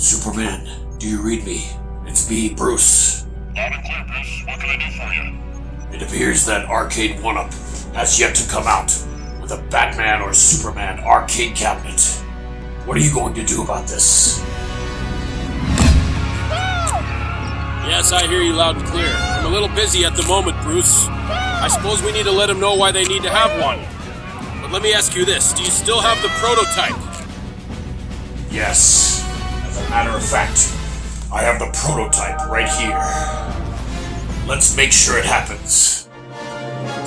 Superman, do you read me? It's me, Bruce. Loud and clear, Bruce. What can I do for you? It appears that Arcade1up has yet to come out with a Batman or Superman arcade cabinet. What are you going to do about this? Yes, I hear you loud and clear. I'm a little busy at the moment, Bruce. I suppose we need to let them know why they need to have one. But let me ask you this, do you still have the prototype? Yes. As a matter of fact, I have the prototype right here. Let's make sure it happens.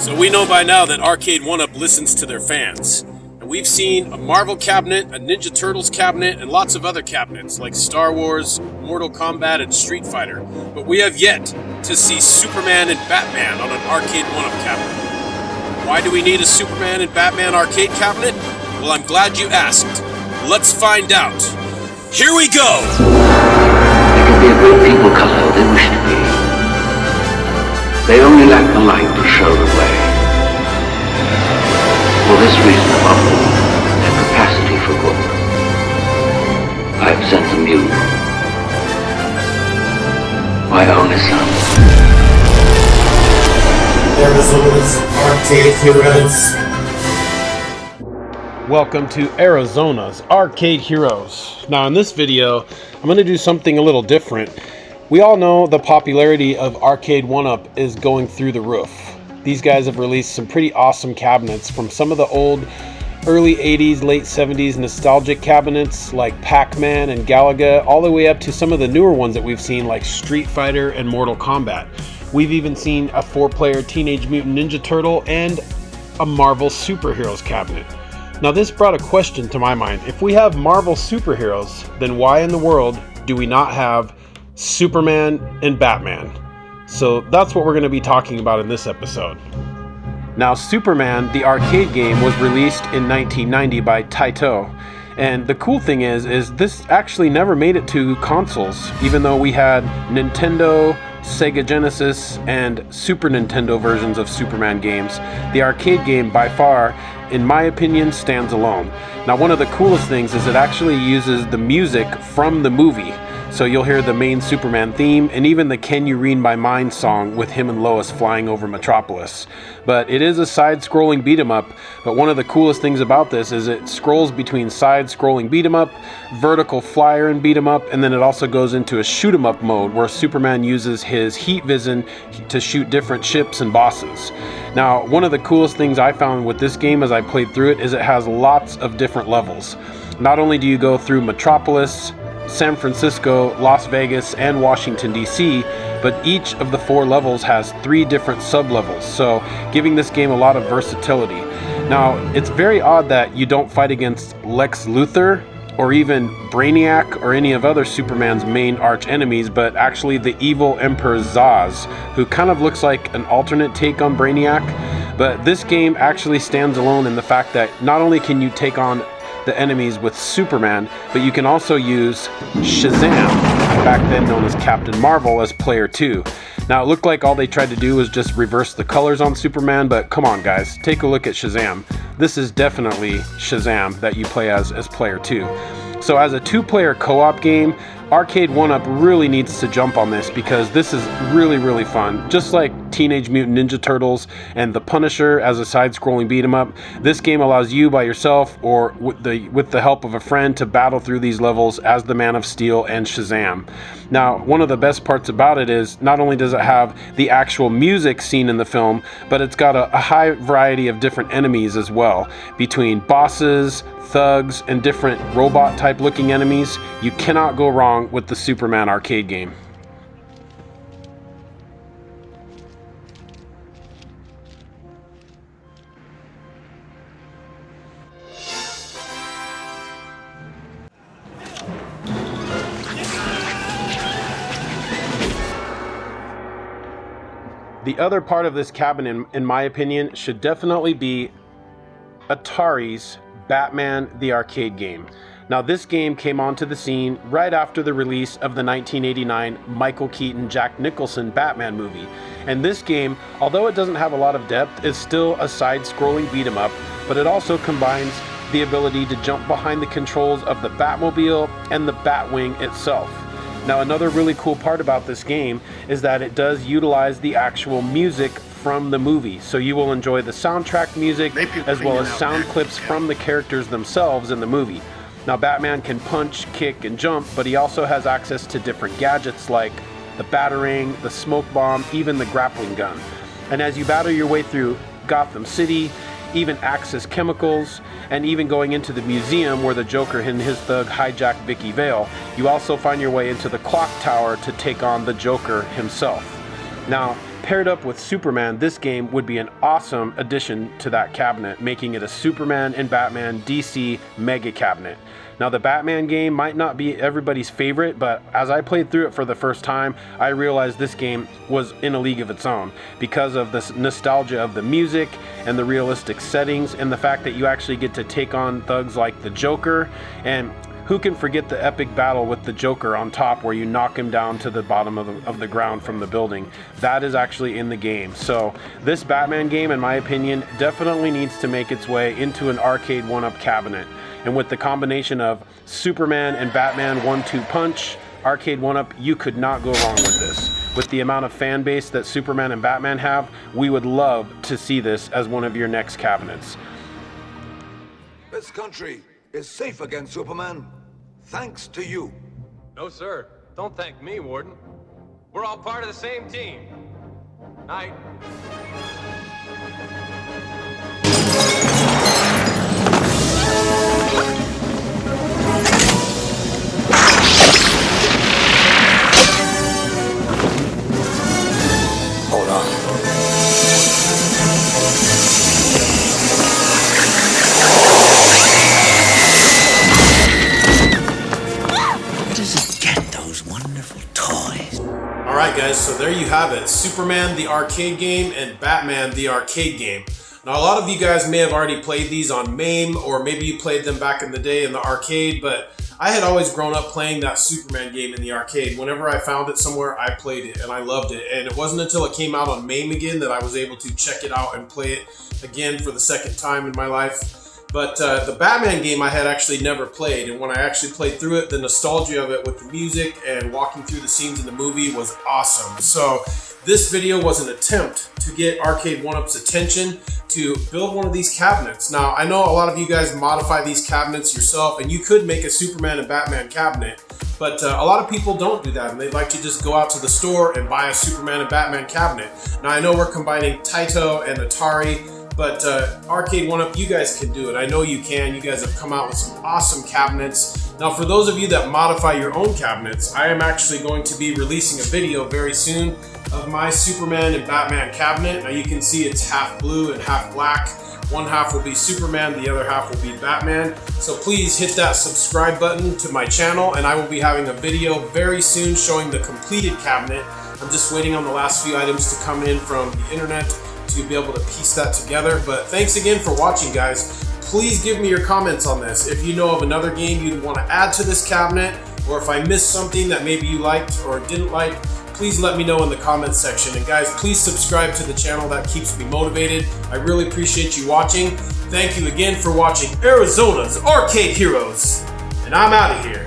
So we know by now that Arcade1up listens to their fans. And we've seen a Marvel cabinet, a Ninja Turtles cabinet, and lots of other cabinets like Star Wars, Mortal Kombat, and Street Fighter. But we have yet to see Superman and Batman on an Arcade1up cabinet. Why do we need a Superman and Batman arcade cabinet? Well, I'm glad you asked. Let's find out. Here we go! They can be a great people color they wish to be. They only lack the light to show the way. For this reason above all, their capacity for good, I have sent them you, my only son. Arizona's Arcade Heroes. Welcome to Arizona's Arcade Heroes. Now in this video, I'm going to do something a little different. We all know the popularity of Arcade1up is going through the roof. These guys have released some pretty awesome cabinets from some of the old early 80s, late 70s nostalgic cabinets like Pac-Man and Galaga, all the way up to some of the newer ones that we've seen like Street Fighter and Mortal Kombat. We've even seen a 4-player Teenage Mutant Ninja Turtle and a Marvel Superheroes cabinet. Now this brought a question to my mind. If we have Marvel superheroes, then why in the world do we not have Superman and Batman? So that's what we're going to be talking about in this episode. Now Superman, the arcade game, was released in 1990 by Taito. And the cool thing is this actually never made it to consoles, even though we had Nintendo, Sega Genesis, and Super Nintendo versions of Superman games. The arcade game, by far, in my opinion, stands alone. Now, one of the coolest things is it actually uses the music from the movie. So you'll hear the main Superman theme and even the Can You Read My Mind song with him and Lois flying over Metropolis. But it is a side-scrolling beat-em-up, but one of the coolest things about this is it scrolls between side-scrolling beat-em-up, vertical flyer and beat-em-up, and then it also goes into a shoot-em-up mode where Superman uses his heat vision to shoot different ships and bosses. Now, one of the coolest things I found with this game as I played through it is it has lots of different levels. Not only do you go through Metropolis, San Francisco, Las Vegas, and Washington, D.C., but each of the 4 levels has 3 different sub-levels, so giving this game a lot of versatility. Now, it's very odd that you don't fight against Lex Luthor or even Brainiac or any of other Superman's main arch enemies, but actually the evil Emperor Zsasz, who kind of looks like an alternate take on Brainiac. But this game actually stands alone in the fact that not only can you take on the enemies with Superman, but you can also use Shazam, back then known as Captain Marvel, as player 2. Now it looked like all they tried to do was just reverse the colors on Superman, but come on guys, take a look at Shazam. This is definitely Shazam that you play as player 2. So as a 2-player co-op game, Arcade1up really needs to jump on this because this is really, really fun. Just like Teenage Mutant Ninja Turtles and The Punisher as a side-scrolling beat-em-up, this game allows you by yourself or with the help of a friend to battle through these levels as the Man of Steel and Shazam. Now, one of the best parts about it is not only does it have the actual music seen in the film, but it's got a high variety of different enemies as well, between bosses, thugs, and different robot-type looking enemies. You cannot go wrong with the Superman arcade game. The other part of this cabinet, in my opinion, should definitely be Atari's Batman the arcade game. Now this game came onto the scene right after the release of the 1989 Michael Keaton Jack Nicholson Batman movie. And this game, although it doesn't have a lot of depth, is still a side-scrolling beat-em-up, but it also combines the ability to jump behind the controls of the Batmobile and the Batwing itself. Now, another really cool part about this game is that it does utilize the actual music from the movie. So you will enjoy the soundtrack music as well as sound clips from the characters themselves in the movie. Now, Batman can punch, kick, and jump, but he also has access to different gadgets like the Batarang, the smoke bomb, even the grappling gun. And as you battle your way through Gotham City, even access chemicals, and even going into the museum where the Joker and his thug hijacked Vicky Vale, you also find your way into the clock tower to take on the Joker himself. Now, paired up with Superman, this game would be an awesome addition to that cabinet, making it a Superman and Batman DC mega cabinet. Now, the Batman game might not be everybody's favorite, but as I played through it for the first time, I realized this game was in a league of its own because of the nostalgia of the music and the realistic settings and the fact that you actually get to take on thugs like the Joker. And who can forget the epic battle with the Joker on top where you knock him down to the bottom of the ground from the building? That is actually in the game. So this Batman game, in my opinion, definitely needs to make its way into an Arcade1up cabinet. And with the combination of Superman and Batman 1-2 punch, Arcade1up, you could not go wrong with this. With the amount of fan base that Superman and Batman have, we would love to see this as one of your next cabinets. This country is safe against Superman, thanks to you. No, sir. Don't thank me, Warden. We're all part of the same team. Night. Hold on. Alright guys, so there you have it. Superman the arcade game and Batman the arcade game. Now, a lot of you guys may have already played these on MAME, or maybe you played them back in the day in the arcade, but I had always grown up playing that Superman game in the arcade. Whenever I found it somewhere, I played it and I loved it. And it wasn't until it came out on MAME again that I was able to check it out and play it again for the second time in my life. But the Batman game I had actually never played, and when I actually played through it, the nostalgia of it with the music and walking through the scenes in the movie was awesome. So this video was an attempt to get Arcade1up's attention to build one of these cabinets. Now, I know a lot of you guys modify these cabinets yourself, and you could make a Superman and Batman cabinet, but a lot of people don't do that, and they'd like to just go out to the store and buy a Superman and Batman cabinet. Now, I know we're combining Taito and Atari, but Arcade1up, you guys can do it. I know you can. You guys have come out with some awesome cabinets. Now, for those of you that modify your own cabinets, I am actually going to be releasing a video very soon of my Superman and Batman cabinet. Now, you can see it's half blue and half black. One half will be Superman, the other half will be Batman. So please hit that subscribe button to my channel, and I will be having a video very soon showing the completed cabinet. I'm just waiting on the last few items to come in from the internet to be able to piece that together. But thanks again for watching, guys. Please give me your comments on this. If you know of another game you'd want to add to this cabinet, or if I missed something that maybe you liked or didn't like, please let me know in the comments section. And guys, please subscribe to the channel. That keeps me motivated. I really appreciate you watching. Thank you again for watching Arizona's Arcade Heroes. And I'm out of here.